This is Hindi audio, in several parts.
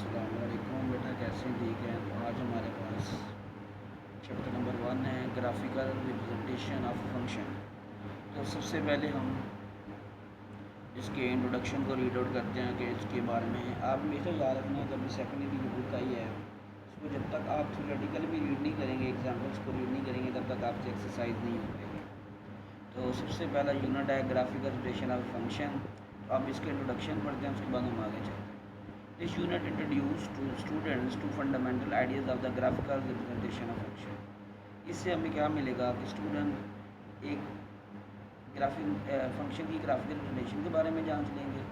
अस्सलाम वालेकुम बेटा, कैसे हैं? ठीक है। तो आज हमारे पास चैप्टर नंबर 1 है ग्राफिकल रिप्रेजेंटेशन ऑफ फंक्शन। तो सबसे पहले हम इसके इंट्रोडक्शन को रीड आउट करते हैं कि इसके बारे में आप हमेशा याद रखना, जब सेकेंडरी की बुक आई है उसको जब तक आप थ्योरेटिकल भी रीड नहीं करेंगे, एग्जाम्पल्स को रीड नहीं करेंगे, तब तक आपसे एक्सरसाइज नहीं हो पाएगी। तो सबसे पहला यूनिट है ग्राफिकल रिप्रेजेंटेशन ऑफ फंक्शन। तो आप इसके इंट्रोडक्शन पढ़ते हैं, उसके बाद हम आगे चलते हैं। This unit introduced to students to fundamental ideas of the graphical representation of function. इससे हमें क्या मिलेगा कि स्टूडेंट एक ग्राफिक फंक्शन की ग्राफिकल रिप्रेजेंटेशन के बारे में जान लेंगे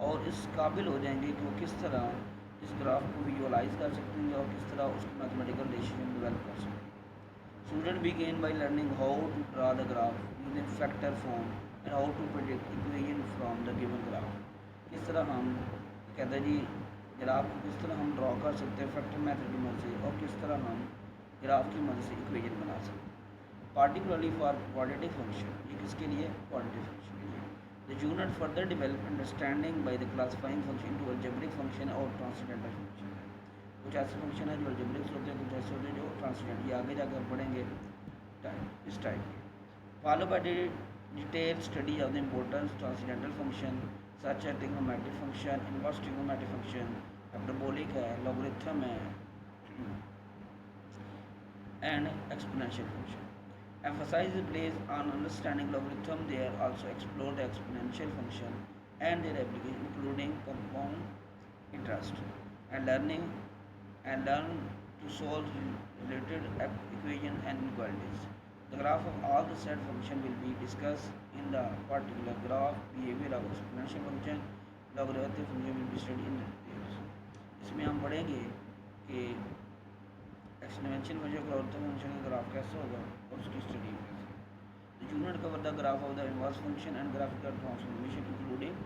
और इस काबिल हो जाएंगे कि वो किस तरह इस ग्राफ को विजुअलाइज कर सकते हैं और किस तरह उसकी मैथमेटिकल रिलेशन डेवलप कर सकते हैं। Student begin by learning how to draw the graph using factor form and how to predict equation from the given graph. किस तरह हम कहते हैं जी ग्राफ को किस तरह हम ड्रॉ कर सकते हैं फैक्टर मेथड की मदद से, और किस तरह हम ग्राफ की मदद से इक्वेशन बना सकते हैं, पार्टिकुलरली फॉर क्वाड्रेटिक फंक्शन। ये किसके लिए? क्वाड्रेटिक फंक्शन के लिए। The unit further develop understanding by the classifying function to algebraic function और ट्रांसेंडेंटल फंक्शन। कुछ ऐसे फंक्शन है जो अलजेब्रिक्स होते हैं, कुछ ऐसे होते हैं जो ट्रांसेंडेंट। ये आगे जाकर हम पढ़ेंगे इस टाइप के। Follow by detail study of the importance transcendental function such है trigonometric function, inverse trigonometric function, hyperbolic है, लॉगरिथम है and exponential function. Emphasize plays on understanding logarithm. They also explore the exponential function and their application, including compound interest and learn to solve related equation and inequalities. The graph of all the set function will be discussed in the particular graph. Behavior of exponential function, logarithmic function will be studied in details. इसमें हम पढ़ेंगे कि एक्सपोनेंशियल फंक्शन और लॉगरिथमिक फंक्शन का ग्राफ कैसे होगा और उसकी स्टडी कैसे। The unit cover the graph of the inverse function and graphical transformation including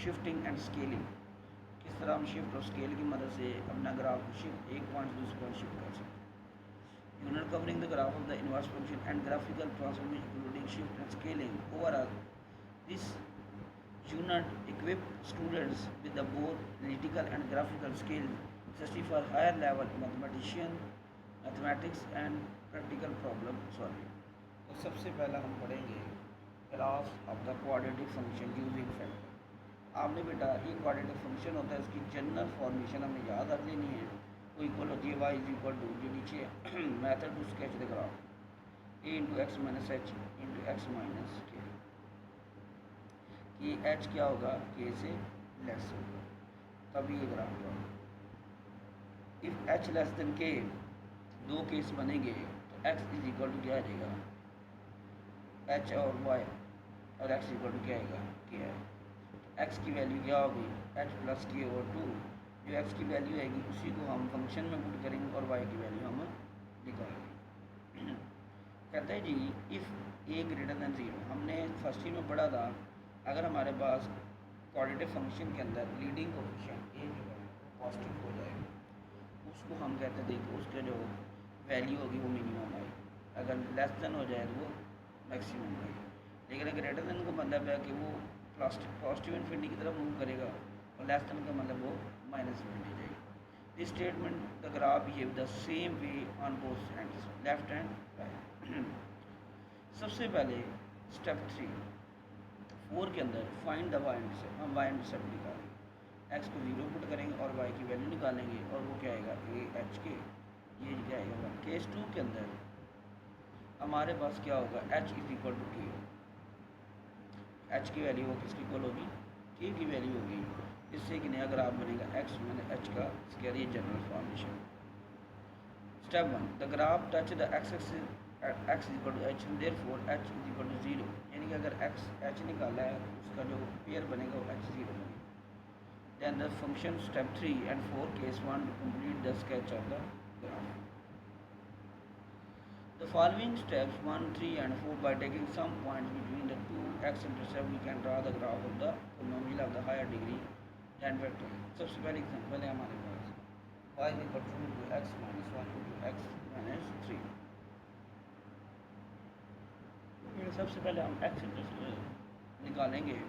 shifting and scaling. किस तरह हम शिफ्ट और स्केल की मदद से अपना ग्राफ को शिफ्ट एक पॉइंट से दूसरे पॉइंट शिफ्ट कर सकते हैं। Unit covering the graph of the inverse function and graphical transformation including shift and scaling. Overall this unit equip students with the both analytical and graphical skills necessary for higher level mathematics and practical problem solving. तो सबसे पहला हम पढ़ेंगे graph of the quadratic function using factor. आपने बेटा ये क्वाड्रेटिक फंक्शन होता है, इसकी जनरल फॉर्मेशन हमें याद रख लेनी है। वो इक्वल होती है वाई इज इक्वल टू, जो नीचे method to sketch the graph a into x minus h into x minus k. ये एच क्या होगा? के से लेस होगा, तभी ये ग्राफ होगा। इफ एच लेस देन के, दो केस बनेंगे तो x इज इक्वल टू क्या आ जाएगा? एच और y, और x इक्वल टू क्या आएगा? के है। तो x की वैल्यू क्या होगी? एच प्लस के और 2। जो x की वैल्यू आएगी उसी को हम फंक्शन में पुट करेंगे और y की वैल्यू हम निकालेंगे। कहते हैं जी इफ़ ए ग्रेटर दैन 0। हमने फर्स्ट ईयर में पढ़ा था, अगर हमारे पास क्वाड्रेटिक फंक्शन के अंदर लीडिंग कोएफिशिएंट ए जो है पॉजिटिव हो जाएगा, उसको हम कहते थे कि उसका जो वैल्यू होगी वो मिनिमम आएगी। अगर लेस देन हो जाए तो वो मैक्सिमम आएगी। लेकिन अगर ग्रेटर देन का मतलब है कि वो पॉजिटिव इन्फिनिटी की तरफ मूव करेगा, और लेस देन का मतलब वो माइनस इन्फिनिटी जाएगी। This statement the graph behave the same way on both ends, left and right. सबसे पहले स्टेप 4 के अंदर फाइंड द वाई इंटरसेप्ट। हम वाई इंटरसेप्ट निकालेंगे, एक्स को 0 पुट करेंगे और वाई की वैल्यू निकालेंगे, और वो क्या आएगा? ए एच के, ये क्या आएगा? 1। केस 2 के अंदर हमारे पास क्या होगा? एच इज इक्वल टू के। एच की वैल्यू वो किसकी इक्वल होगी? के की वैल्यू होगी। इससे एक नया ग्राफ बनेगा एक्स मैंने एच का, इसके लिए general formation. Step 1 the graph touch the x axis x is equal to h, therefore h is equal to 0। यानी कि अगर एक्स एच निकाला है उसका जो पेयर बनेगा वो एच 0 बनेगा। Then the function step 3 and 4 case 1 to complete the sketch of the graph. The following steps 1, 3 and 4 by taking some points between the two x-intercept we can draw the graph of the polynomial of the higher degree than vector. सबसे पहले एग्जाम्पल है हमारे पास y is equal to x minus 1 into x minus 3। सबसे पहले हम x निकालेंगे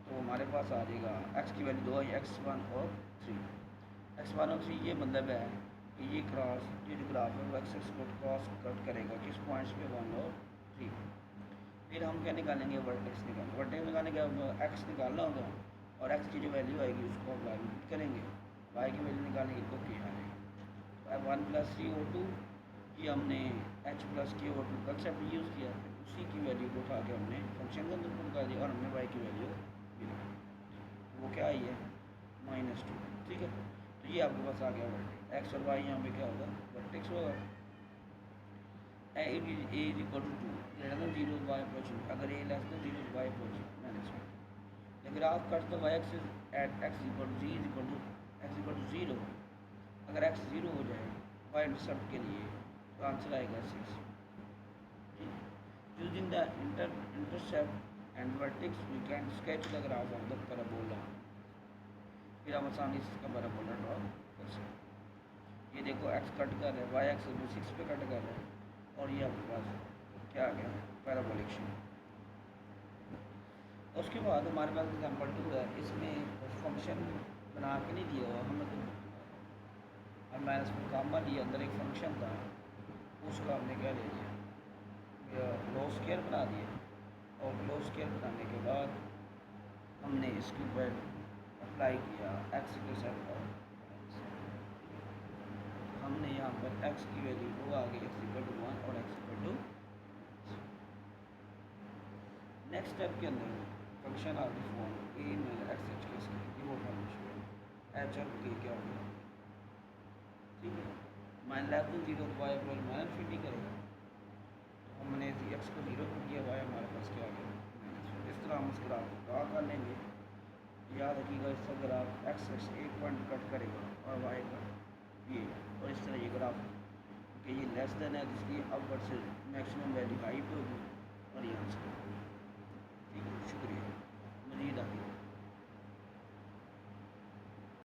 तो हमारे पास आ जाएगा x की वैल्यू 2 है, x1 और 3। एक्स वन और थ्री ये मतलब है कि ये क्रॉस ये जो ग्राफ है वो एक्स एक्स को क्रॉस कट करेगा किस पॉइंट्स पे वन और थ्री। फिर हम क्या निकालेंगे वर्टेक्स निकालेंगे। वर्टेक्स निकालने के एक्स निकालना होगा और एक्स की जो वैल्यू आएगी उसको हम वाई में करेंगे। वाई की वैल्यू निकालेंगे तो के आ जाएगी वन प्लस सी ओ टू। ये हमने एच प्लस के ओ टू कंसेप्ट यूज़ किया फिर उसी की वैल्यू को उठा के हमने फंक्शन के अंदर पुट कर दिया और हमने वाई की वैल्यू निकाली। वो क्या आई है -2। ठीक है तो ये आपके पास आ गया वर्टेक्स। एक्स और वाई यहाँ पे क्या होगा वर्टेक्स होगा। A is equal to 2 greater than 0 Y approaching. अगर A less than 0 Y approaching -1। the graph cuts the y-axis at x equal to z is equal to x equal to 0। अगर x 0 हो जाए y इंटरसेप्ट के लिए तो आंसर आएगा 6। Using the intercept and vertex we can sketch the graph of the parabola. फिर हम आसानी से इसका पैराबोला ड्रॉ कर सकते हैं। ये देखो x कट कर रहा है y एक्सिस में 6 पे कट कर रहा है और ये आपके पास क्या आ गया पैराबोलिक शेप। उसके बाद हमारे पास एग्जाम्पल 2 है। इसमें फंक्शन बना के नहीं दिया हुआ हमें तो और मैंने इसमें कामा लिया अंदर एक फंक्शन था उसका हमने क्या ले लिया लो स्केयर बना दिया और लो स्केयर बनाने के बाद हमने इसके ऊपर अप्लाई किया एक्स इंटरसेप्ट पर। हमने यहाँ पर एक्स की वैल्यू को आ गई एक्स इक्वल टू 1 और x equal to. Next step के अंदर function of the form a में एक्स एच के साथ वो फंक्शन एच ऑफ के क्या होगा ठीक है माइन लेस देन 0 तो वाई अपॉन माइनस फिफ्टी करेगा। तो हमने एक्स को 0 कर दिया वाई हमारे पास क्या आ गया -1। इस तरह हम इस ग्राफ को ड्रा कर लेंगे। याद रखिएगा इसका ग्राफ एक्स एक्स एक पॉइंट कट करेगा और वाई का ये और इस तरह ये ग्राफ कि ये लेस देन है इसलिए अपवर्ड से मैक्सिमम वैल्यू हाई पे होगी और ये आंसर। ठीक है।